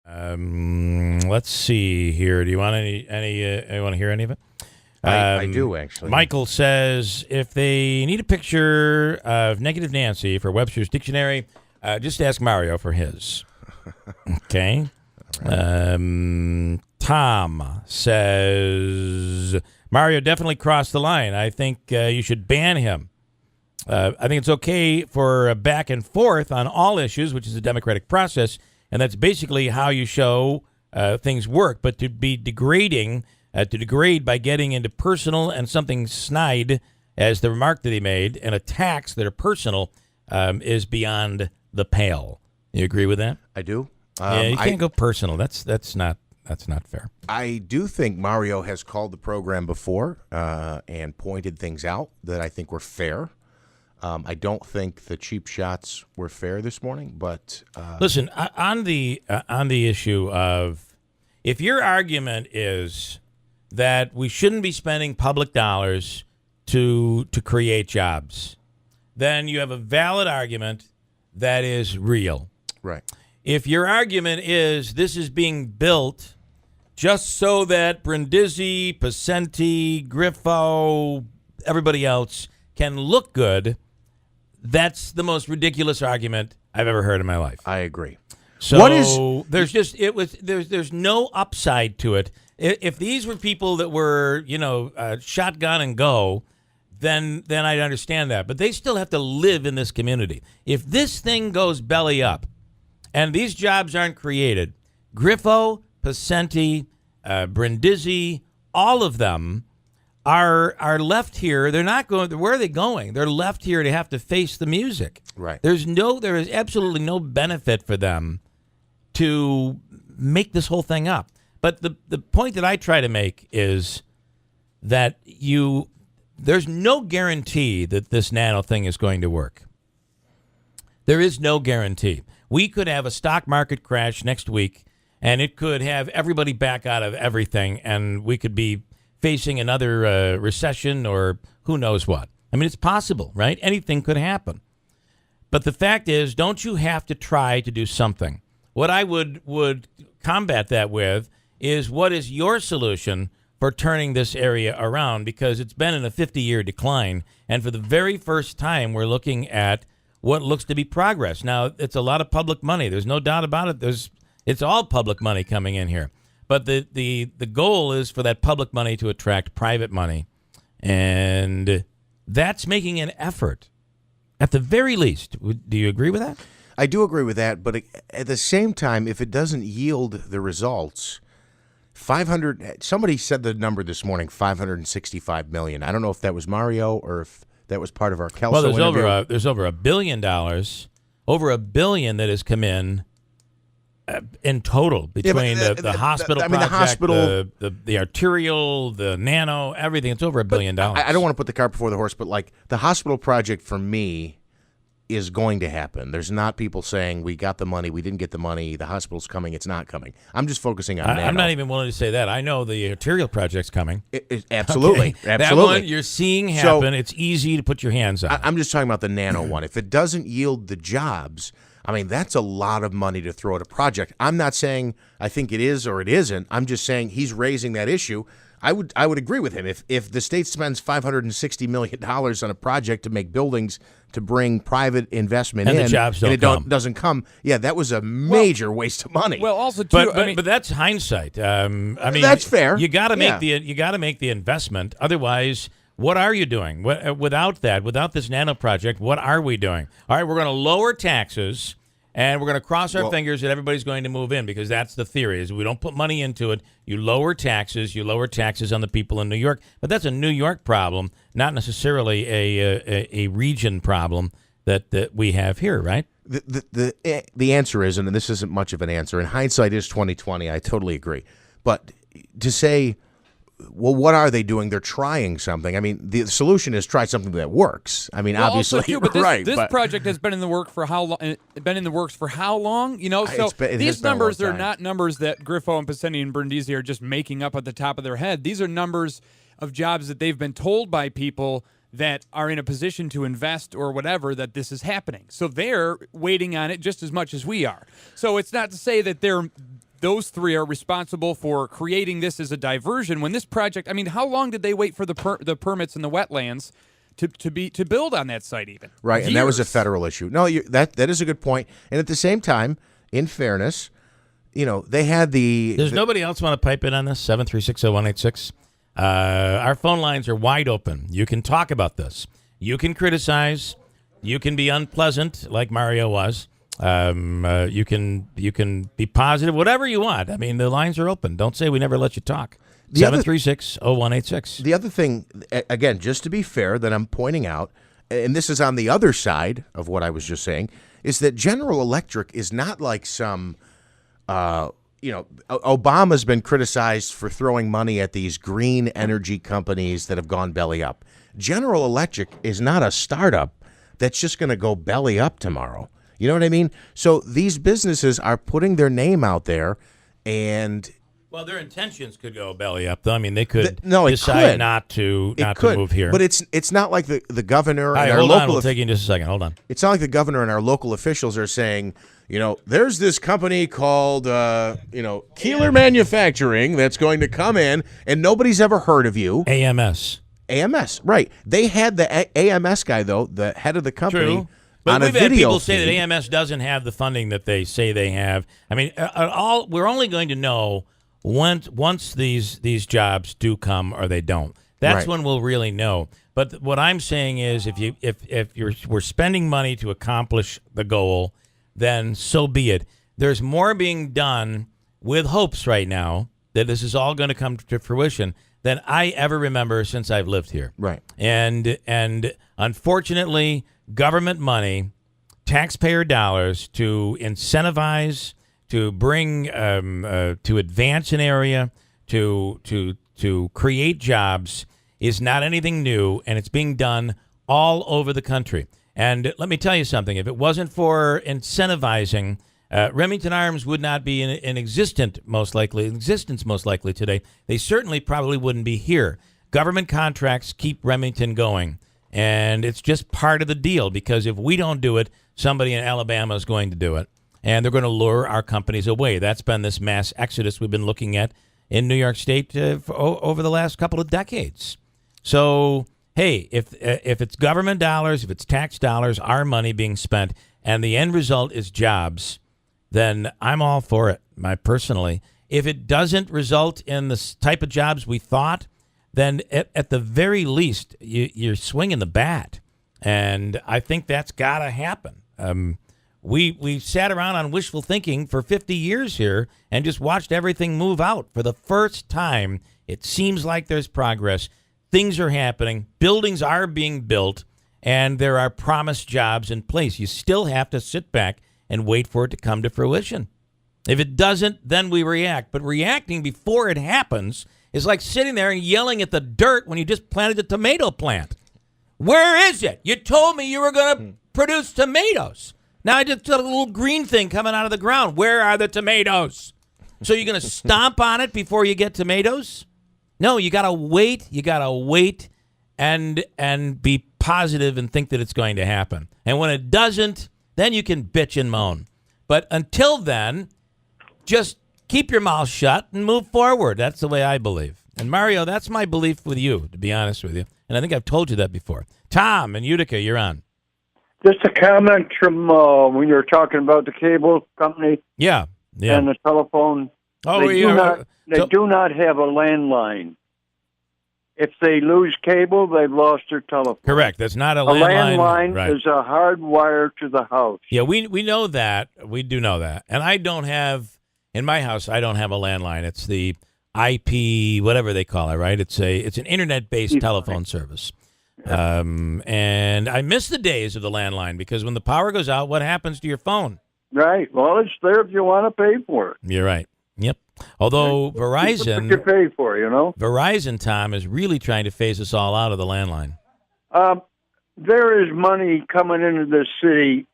Let's see here. Do you want any? Want to hear any of it? I do, actually. Michael says if they need a picture of Negative Nancy for Webster's Dictionary, just ask Mario for his. Okay. Right. Tom says Mario definitely crossed the line. I think you should ban him. I think it's okay for a back and forth on all issues, which is a democratic process, and that's basically how you show things work. But to be degrading, to degrade by getting into personal and something snide, as the remark that he made, and attacks that are personal, is beyond the pale. You agree with that? I do. Yeah, you can't go personal. That's not fair. I do think Mario has called the program before and pointed things out that I think were fair. I don't think the cheap shots were fair this morning, but listen, on the issue of, if your argument is that we shouldn't be spending public dollars to create jobs, then you have a valid argument that is real. Right. If your argument is this is being built just so that Brindisi, Pacenti, Griffo, everybody else can look good, that's the most ridiculous argument I've ever heard in my life. I agree. So there's no upside to it. If these were people that were, shotgun and go, then I'd understand that. But they still have to live in this community. If this thing goes belly up and these jobs aren't created, Griffo, Pacenti, Brindisi, all of them are left here. They're not going. Where are they going? They're left here to have to face the music. Right. There is absolutely no benefit for them to make this whole thing up. But the point that I try to make is that there's no guarantee that this nano thing is going to work. There is no guarantee. We could have a stock market crash next week, and it could have everybody back out of everything, and we could be facing another recession or who knows what. I mean, it's possible, right? Anything could happen. But the fact is, don't you have to try to do something? What I would combat that with is, what is your solution for turning this area around? Because it's been in a 50-year decline, and for the very first time, we're looking at what looks to be progress. Now, it's a lot of public money. There's no doubt about it. It's all public money coming in here. But the goal is for that public money to attract private money. And that's making an effort, at the very least. Do you agree with that? I do agree with that. But at the same time, if it doesn't yield the results, somebody said the number this morning, $565 million. I don't know if that was Mario or if that was part of our Kelso interview. There's over $1 billion, over $1 billion that has come in total between the hospital project, the arterial, the nano, everything. It's over $1 billion. I don't want to put the cart before the horse, but like the hospital project for me is going to happen. There's not people saying we got the money, we didn't get the money, the hospital's coming, it's not coming. I'm just focusing on nano. I'm not even willing to say that. I know the arterial project's coming. Absolutely. Okay. Absolutely. That one you're seeing happen. It's easy to put your hands on. I'm just talking about the nano one. If it doesn't yield the jobs, I mean, that's a lot of money to throw at a project. I'm not saying I think it is or it isn't. I'm just saying he's raising that issue. I would agree with him. If the state spends $560 million on a project to make buildings to bring private investment and in, the jobs don't and it doesn't come, yeah, that was a major waste of money. Well, also too, but that's hindsight. I mean, that's fair. You got to make the investment. Otherwise, what are you doing? Without this nano project, what are we doing? All right, we're going to lower taxes. And we're going to cross our fingers that everybody's going to move in, because that's the theory, is we don't put money into it. You lower taxes on the people in New York. But that's a New York problem, not necessarily a region problem that we have here, right? The answer is, and this isn't much of an answer, and hindsight is 20/20, I totally agree. But to say, well, what are they doing? They're trying something. I mean, the solution is try something that works. I mean, obviously, also too, but this project has been in the works for how long? You know, so these numbers are not numbers that Griffo and Paceni and Brindisi are just making up at the top of their head. These are numbers of jobs that they've been told by people that are in a position to invest or whatever that this is happening. So they're waiting on it just as much as we are. So it's not to say that those three are responsible for creating this as a diversion, when this project, I mean, how long did they wait for the permits in the wetlands to build on that site even? Right, Years. and that was a federal issue. No, that is a good point. And at the same time, in fairness, they had the... Does nobody else want to pipe in on this? 7360186. Our phone lines are wide open. You can talk about this. You can criticize. You can be unpleasant, like Mario was. You can be positive, whatever you want. I mean, the lines are open. Don't say we never let you talk. 7360186. The other thing, again, just to be fair, that I'm pointing out, and this is on the other side of what I was just saying, is that General Electric is not like some, Obama's been criticized for throwing money at these green energy companies that have gone belly up. General Electric is not a startup that's just going to go belly up tomorrow. You know what I mean? So these businesses are putting their name out there, and... Well, their intentions could go belly up, though. I mean, they could decide not to move here. But it's not like the governor and our hold local... on, we'll take you in just a second. Hold on. It's not like the governor and our local officials are saying, there's this company called, Keeler Manufacturing that's going to come in, and nobody's ever heard of you. AMS, right. They had the AMS guy, though, the head of the company... True. But on a we've had video people say feed. that AMS doesn't have the funding that they say they have. I mean, we're only going to know once these jobs do come or they don't. That's right. when we'll really know. But what I'm saying is, if we're spending money to accomplish the goal, then so be it. There's more being done with hopes right now that this is all going to come to fruition than I ever remember since I've lived here. Right. And unfortunately, government money, taxpayer dollars to incentivize, to bring, to advance an area, to create jobs is not anything new, and it's being done all over the country. And let me tell you something. If it wasn't for incentivizing, Remington Arms would not be in existence most likely today. They certainly probably wouldn't be here. Government contracts keep Remington going. And it's just part of the deal, because if we don't do it, somebody in Alabama is going to do it. And they're going to lure our companies away. That's been this mass exodus we've been looking at in New York State over the last couple of decades. So, hey, if it's government dollars, if it's tax dollars, our money being spent, and the end result is jobs, then I'm all for it, personally. If it doesn't result in the type of jobs we thought, then at the very least, you're swinging the bat. And I think that's got to happen. We sat around on wishful thinking for 50 years here and just watched everything move out. For the first time, it seems like there's progress. Things are happening. Buildings are being built, and there are promised jobs in place. You still have to sit back and wait for it to come to fruition. If it doesn't, then we react. But reacting before it happens is like sitting there and yelling at the dirt when you just planted a tomato plant. Where is it? You told me you were going to produce tomatoes. Now I just got a little green thing coming out of the ground. Where are the tomatoes? So you're going to stomp on it before you get tomatoes? No, you got to wait. You got to wait and be positive and think that it's going to happen. And when it doesn't, then you can bitch and moan. But until then, just keep your mouth shut and move forward. That's the way I believe. And Mario, that's my belief with you, to be honest with you. And I think I've told you that before. Tom in Utica, you're on. Just a comment from when you were talking about the cable company. Yeah. And the telephone. Oh, they do not have a landline. If they lose cable, they've lost their telephone. Correct. That's not a landline. A landline right. is a hard wire to the house. Yeah, we know that. We do know that. And I don't have, in my house, I don't have a landline. It's the IP, whatever they call it, right? It's an internet-based telephone service. And I miss the days of the landline, because when the power goes out, what happens to your phone? Right. Well, it's there if you want to pay for it. You're right. Yep. Although Verizon, you pay for, Verizon, Tom, is really trying to phase us all out of the landline. There is money coming into this city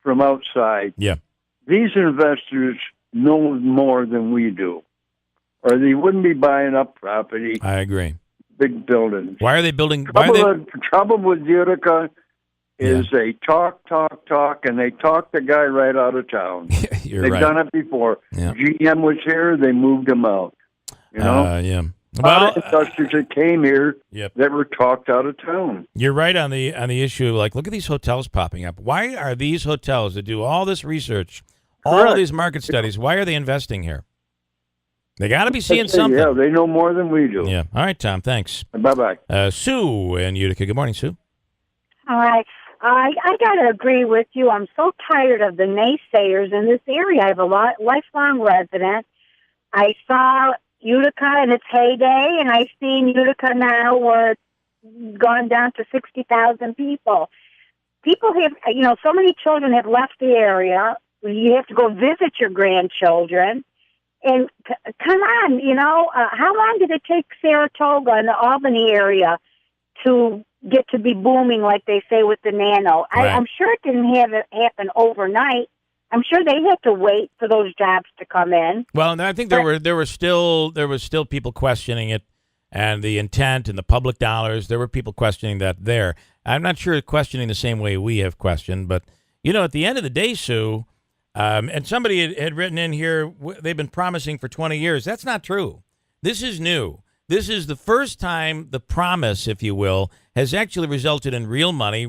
from outside. Yeah. These investors know more than we do, or they wouldn't be buying up property. I agree. Big buildings. Why are they building? Trouble with Utica, is they talk, and they talk the guy right out of town. They've done it before. Yeah. GM was here, they moved him out. You know? Yeah. A lot of investors that came here Yep. that were talked out of town. You're right on the issue. Like, look at these hotels popping up. Why are these hotels that do all this research, all these market studies, why are they investing here? They got to be seeing something. Yeah, they know more than we do. Yeah. All right, Tom. Thanks. Bye-bye. Sue in Utica. Good morning, Sue. Hi. I got to agree with you. I'm so tired of the naysayers in this area. I have a lifelong resident. I saw Utica in its heyday, and I've seen Utica now where it's gone down to 60,000 people. People have, so many children have left the area. You have to go visit your grandchildren. And come on, how long did it take Saratoga and the Albany area to get to be booming, like they say with the Nano? Right. I'm sure it didn't happen overnight. I'm sure they had to wait for those jobs to come in. Well, and I think there were still people questioning it, and the intent and the public dollars. There were people questioning that there. I'm not sure questioning the same way we have questioned, but at the end of the day, Sue, and somebody had written in here, they've been promising for 20 years. That's not true. This is new. This is the first time the promise, if you will, has actually resulted in real money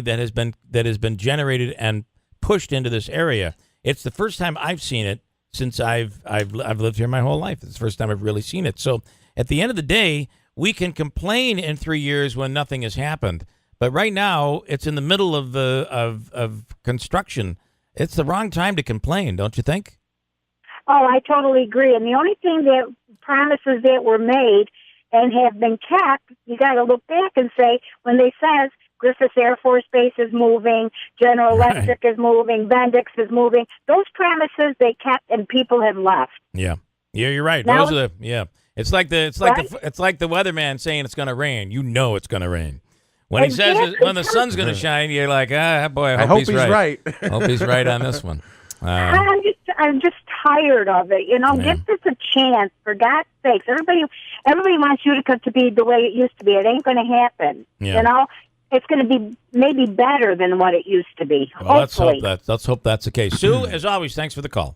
that has been generated and pushed into this area. It's the first time I've seen it since I've lived here my whole life. It's the first time I've really seen it. So at the end of the day, we can complain in 3 years when nothing has happened, but right now it's in the middle of of construction. It's the wrong time to complain, don't you think? Oh, I totally agree. And the only thing that promises that were made and have been kept, you got to look back and say, when they says Griffith Air Force Base is moving, General Electric is moving, Bendix is moving, those promises they kept and people have left. Yeah, you're right. Now Those are It's like the weatherman saying it's going to rain. You know it's going to rain. When he says when the sun's going to shine, you're like, boy, I hope he's right. I hope he's right on this one. I'm just tired of it. Give this a chance, for God's sakes. Everybody wants Utica to be the way it used to be. It ain't going to happen. Yeah. It's going to be maybe better than what it used to be. Well, hopefully. let's hope that's the case. Sue, as always, thanks for the call.